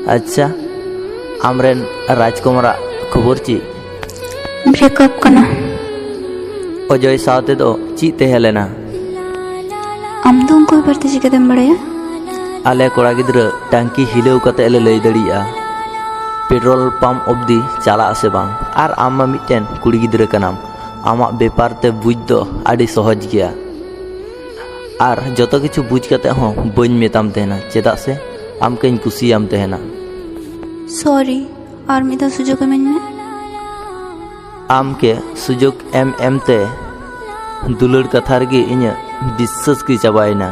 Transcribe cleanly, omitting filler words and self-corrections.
अच्छा आमरेन राजकुमार खबर ची ब्रेकअप करना अजय साथे दो ची तहे लेना आम दो उनको बारे चिकातेम बड़ाया आले कोड़ा गिद्रा टांकी हिलेव कते ले लई दड़िया पेट्रोल पंप अब्दी चला से बांग आर आमा मिटेन कुड़ी गिद्रा कनाम आमा बेपार ते बुझ दो आड़ी सहज गया आर जतो किछु बुझ कते हो बइन मेताम तेना चेदा से आम कहीं कुसियाम तेना सॉरी और मिदा सुजोग में आम के सुजोग एम ते दुलड़ कथा रगे इन्या विश्वास की चाबायना।